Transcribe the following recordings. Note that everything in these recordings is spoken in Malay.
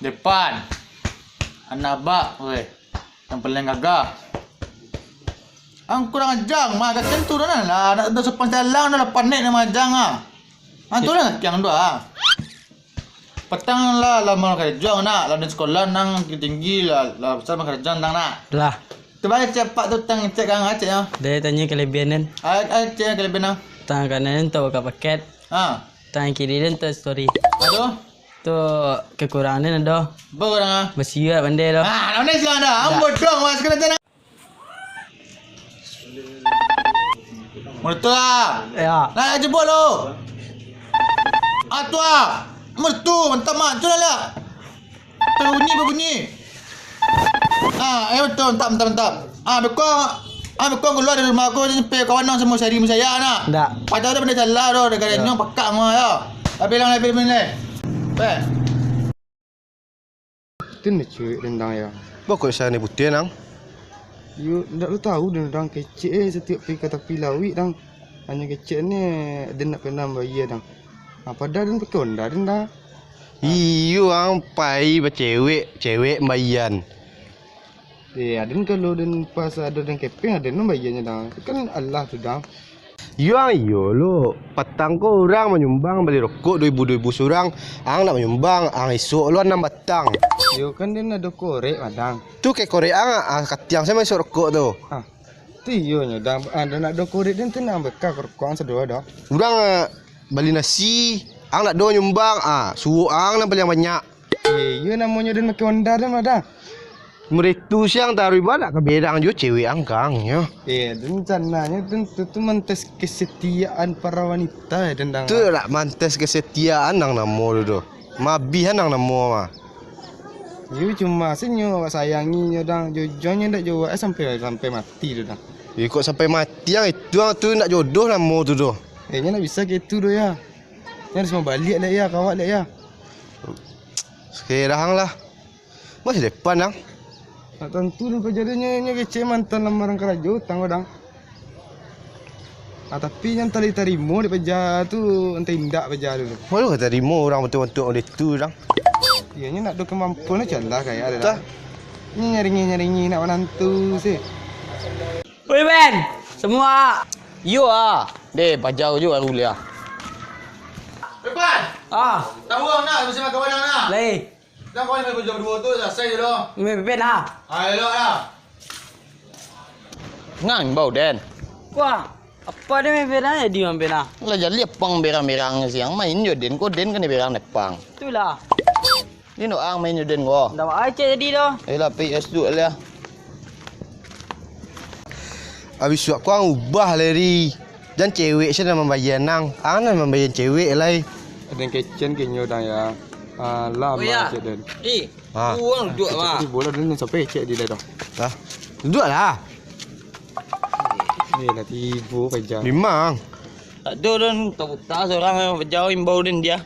Depan. Anak bak, weh. Yang paling gagah. Ang kurang ajang, mah kat tu dah lah. Nak sopan jalan dah panik nama ajang ah. Tu dah yang dua. Petang lah lama kerja nak, lalu sekolah nang tinggi lah besar kerja nang nak. Lah. Coba cepat tu tang cek kang acek ya. Dia tanya kelebihan. Acek kelebihan. Tangan kanan tu buka paket. Ha. Tangan kiri dan tu story. Aduh. Tu kekurangan ada. Berang ah. Bersiap pandai dah. Ah, nak ni silang dah. Am bodong mas kena tanah. Mertu ah. Ya. Nak jebol lo. Tu ah. Mertu, mentah mak tu lah. Berbunyi. Betul, mentap. Bekong keluar dari rumah aku sampai kawan nang semua cari saya nak. Tak. Padahal dah benda jalan dah dekat nyong pekak mah ya. Tapi lang lebih ni. Baik. Tin cuy dendang ya. Pokok saya ni putih nang. You ndak lu tahu dendang kecil setiap pergi ke tepi laut dang. Hanya kecil ni dia nak kena bayar dang. Apa dah dan pakai Honda dendang. Iyo ang pai cewek bayan. Ada kalau dan pas ada dan keping ada nan bayarnya dang. Kan Allah tu dang. Iyo lo. Petang ko orang menyumbang beli rokok 2,000 seorang. Ang nak menyumbang ang esok lu 6 batang. Yo kan dia ada korek dang. Tu ke Korea ang katiang saya masuk rokok tu. Tiyo nya dang ada nak ada korek dan tu nak bekal rokok sedua dah. Orang beli nasi, ang nak do nyumbang suruh ang nak beli yang banyak. Yo namanya dan pakai Honda dah dah. Meritu siang taruh ibadat ke bedang juga cewek angkang ya. Dan cananya tentu tu mentes kesetiaan para wanita dendang. Tu tak mantes kesetiaan nang namo tu. Mabihan nang namo mah. You cuma senyo sayanginya dang jojonya ndak jawab sampai mati tu dang. Kok sampai mati yang itu tu nak jodoh namo tu tu. Nya nak bisa gitu doh ya. Nya harus mau balik lah ya kawat lah ya. Sekarang lah. Masih depan nang. Tentu dah kejadiannya nya kece mantan lamaran kerja utang dang. Tapi yang tadi tarimo di peja tu ente indak peja dulu. Malu kata terima orang betul-betul oleh tu dang. Ianya nak do kemampuan jalan kayak ada. Ni nyaringi nak menantu sih. Oi Ben, semua. You Deh, pajau juga kuliah. Depan. Tahu orang nak bersama kawan nak. Lai. Dah kawan main jam 2 tu selesai je dah. Ben lah. Elok dah. Ngang bau Den. Wah, apa dia main Ben lah di mana Ben lah? Lah jadi pang berang-berang siang main jo Den ko Den kan berang nepang. Itulah. Ni no ang main jo Den ko. Dah buat aja tadi dah. Lah PS tu lah. Habis suak kau ubah lari. Dan cewek saya nak membayar nang. Ang nak membayar cewek lai. Ada kecen kenyo dang ya. Lama cek dan. Uang duduk mah. Jadi bola dan sampai cek di dah. Dah. Duduklah. Ni lah tibu peja. Memang. Tak ada Dan tak seorang yang pajau imbau Den dia.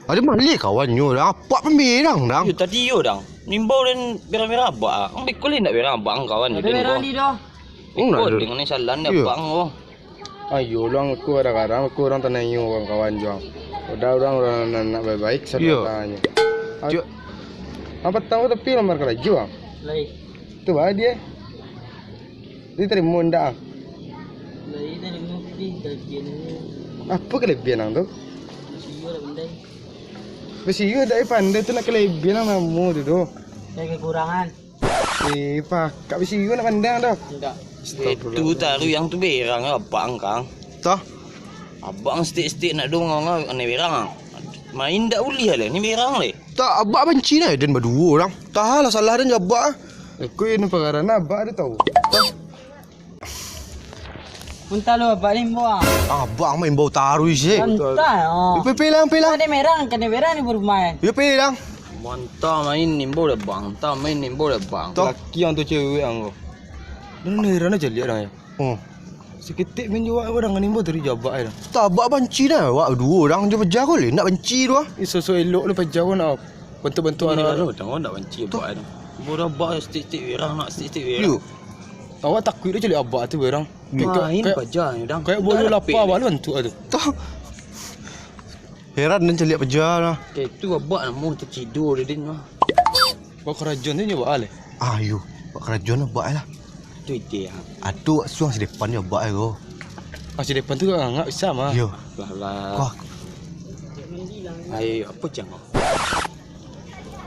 Ada malik kawannya dah. Apa pemirang dang. You tadi you dang. Nimbau Den berang-berang apa? Ang bikul nak berang bang kawan Ada Den Ben ko. ni dah. Ikut dengan ni salan dia bang ko. Ayo lang aku kadang-kadang aku orang tanayo kawan juang. Udah orang nak baik-baik tanya. Apa tahu tapi lamar kerja juang. Lai. Tu bah dia. Dia terima ndak? Lai tadi mesti kelebihan ni. Apa kelebihan nang tu? Siyo dah benda. Besi you dah pandai tu nak kelebihan nang namu tu tu. Saya kekurangan. Pak, kak besi you nak pandang dah. Tidak. Itu taruh yang tu berang abang kang. Tah. Abang stik-stik nak dong ngau ni berang. Main dak uli lah ni berang le. Tak abak benci dah dan berdua orang. Tak lah salah dan jabak. Aku ini perkara abak dia tahu. Muntah lu apa ni buang? Abak main bau taruh sih. Muntah. Pelang. Ada merang, kena merang ni bermain. Ya pelang. Mantap main nimbo dah bang. Tak main nimbo dah bang. Laki yang tu cewek yang tu. Dan heran aja lihat dah ya. Seketik menjual orang ni buat dari jabak dah. Tak abak benci dah. Wak dua orang je pejar kau nak benci tu ah. Isu elok lu pejauh nak bentuk-bentuk Anak anak. dah nak benci abak dah. Bodoh abak stik-stik berang nak stik-stik berang. You. Awak takut dia cari abak tu orang. Main pajar ni dah. Kayak bolu lapar balu bentuk tu. Tak. Heran dan celiak pejar lah. Tu abak nak mau tertidur dia mah. Bawa kerajaan ni buat ale. Ayo, buat kerajaan buat lah. Tu ide hang. Aduh, suang si depan dia buat lo. Asyik depan tu enggak bisa mah. Yo, Lah lah. kau Ayo apa cang?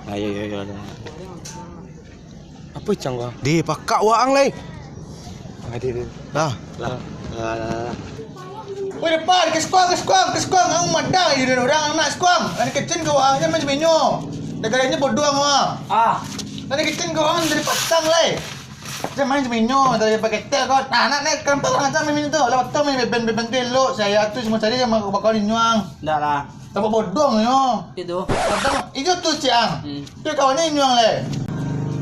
Ayo. Apa cang kau? di pakak wang leh. Ada. Dah. Lah. Woi depan, ke skuang. Ang madang je orang anak skuang. Ada kecil kau ang macam menyo. Negaranya bodoh ang. Ada kecil kau ang dari pasang leh. Macam main menyo dari pakai tel kau. Nah, anak kampung orang macam menyo tu. Lepas tu main beben telo. Saya tu semua cari sama bakal nyuang. Dah lah. Tambah bodoh yo. Itu. Kadang itu tu ciang. Dia kawannya nyuang leh.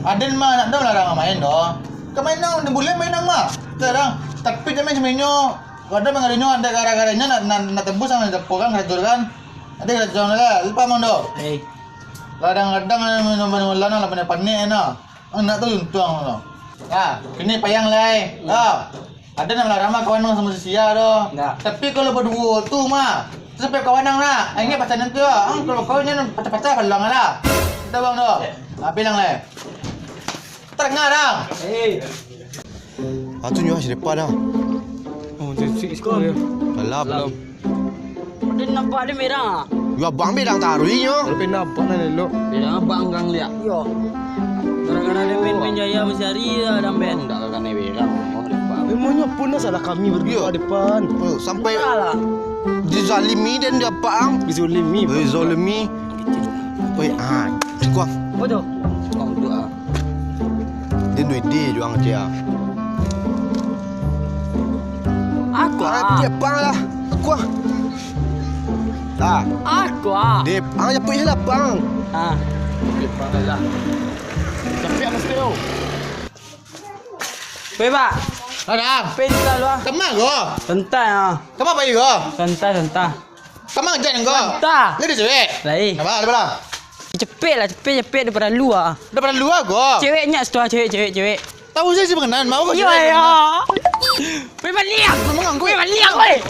Aden mah nak dah larang main doh. Kau main nang, boleh main nang mah. Sekarang tapi jangan semenyo. Kadang mengarinyo ada gara-garanya nak tembus sama depokan hancur kan. Ada kerajaan lah. Lupa mang doh. Kadang-kadang mana lah panik na. Anak tu untung lo. Kini payang leh. Ada nak larang mah kawan sama sia doh. Tapi kalau berdua tu mah sampai kawan nang lah. Ingat pacaran tu kalau kau nya pacar-pacar balang lah. Kita bang doh. Bilang leh. Tengah dah. Atu nyuah si depan dah. Oh, jadi sekolah ya. Belum. Dia nampak dia merah. Yo abang bedang tarui nyo. Kalau pernah apa nak elok. Merah abang gang lihat. Yo. Gara-gara dia main jaya besari dah dan ben. Enggak akan neverang. Oh depan. Emangnya pun salah kami berdua depan. Oh, sampai Salah. dizalimi dan dia apa ang? Bizulimi. Zalimi. Oi, skuang. Apa tu? Kau tu ah. Dia duit dia juang dia. Aku Dia bang lah. Skuang. Dah. Aku Dia ang nyapui lah bang. Depan lah. Tapi anak steo. Beba. Larang. Pental lu ah. Kemang go. Santai ah. Kemang bayi go. Santai. Kemang jangan go. Santai. Lagi cewek. Lain. Apa lah? Cepet daripada luar. Daripada luar go. Ceweknya setua cewek. Tahu saya si pengenalan mau kau Yo ya. Memang liang. Memang gue. Memang liang weh.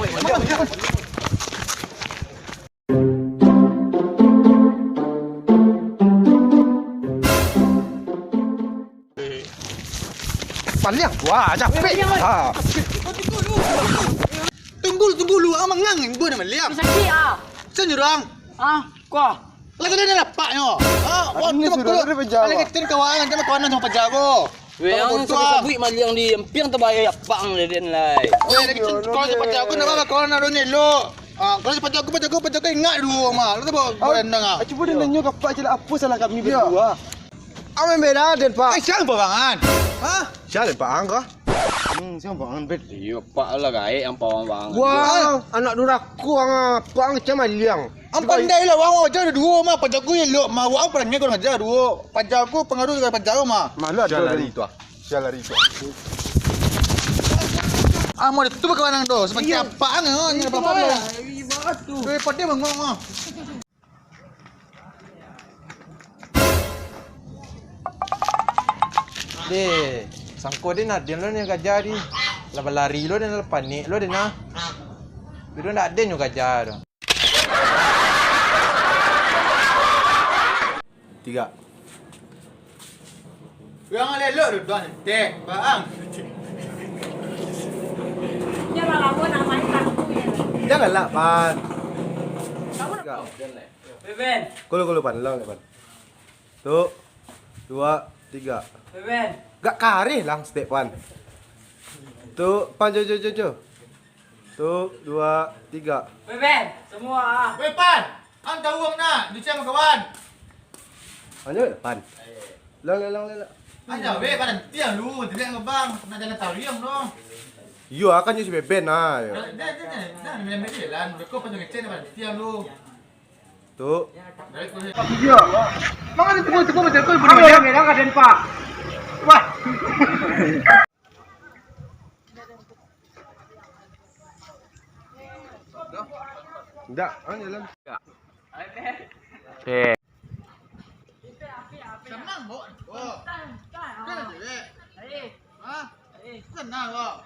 Paliang. Wah, capek. Tunggu lu. Ang mangang gue nama liang. Sakit ah. Saya nyurang. Kau. Lagi dia lapaknya. Ini sudah ada penjaga. Lagi kecil kawan sama kawanan sama penjago. Weh, ang sabik maliang di empiang terbayar apang dia den lai. Lagi kecil kalau sama penjago nak apa kawan nak ni lo. Kalau sama penjago ingat dulu mah. Lu tu boleh nang. Cuba dia nanya kapak je lah apa salah kami berdua. Ame beda den pak. Siang bawangan. Siapa den pak ang kah? Siapa bangan bet? Iya, pak lah gae yang pawang bang. Wah, anak duraku ang pak ang macam liang. Ang pandai lah wang aja ada dua mah penjago yang lo mah wang perannya kau ngajar dua. Penjago pengaruh dengan penjago mah. Malu ada lari itu ah. Siapa lari itu? Mau itu kawan nang tu. Seperti apa ang ni apa lo. Weh pada bangong mah. Deh, sangko dia nak dia lo ni gajar di. Lepas lari lo dan lepas panik lo dia nak. Dia nak dia gajar. 3. Yang lelok tu tuan tek bang. Janganlah pan. Beben. Kulu pan lang pan. 1 2 3. Beben. Gak kari lang step pan. Tu pan jo. 1 2 3. Beben. Semua ah. Weh pan, ang tahu ang nak dicam kawan. Ano pan? Lang. Aja weh pan tiang lu, tidak ngebang, nak jalan tariang no. Yo akan si beben ah. Dah main jalan, kau panjang kecil pan tiang lu. Tu. Mangan tunggu macam kau boleh dia merah kan pak. Wah. Enggak, jalan. Senang bo. Oh. Kan cewek. Senang kok.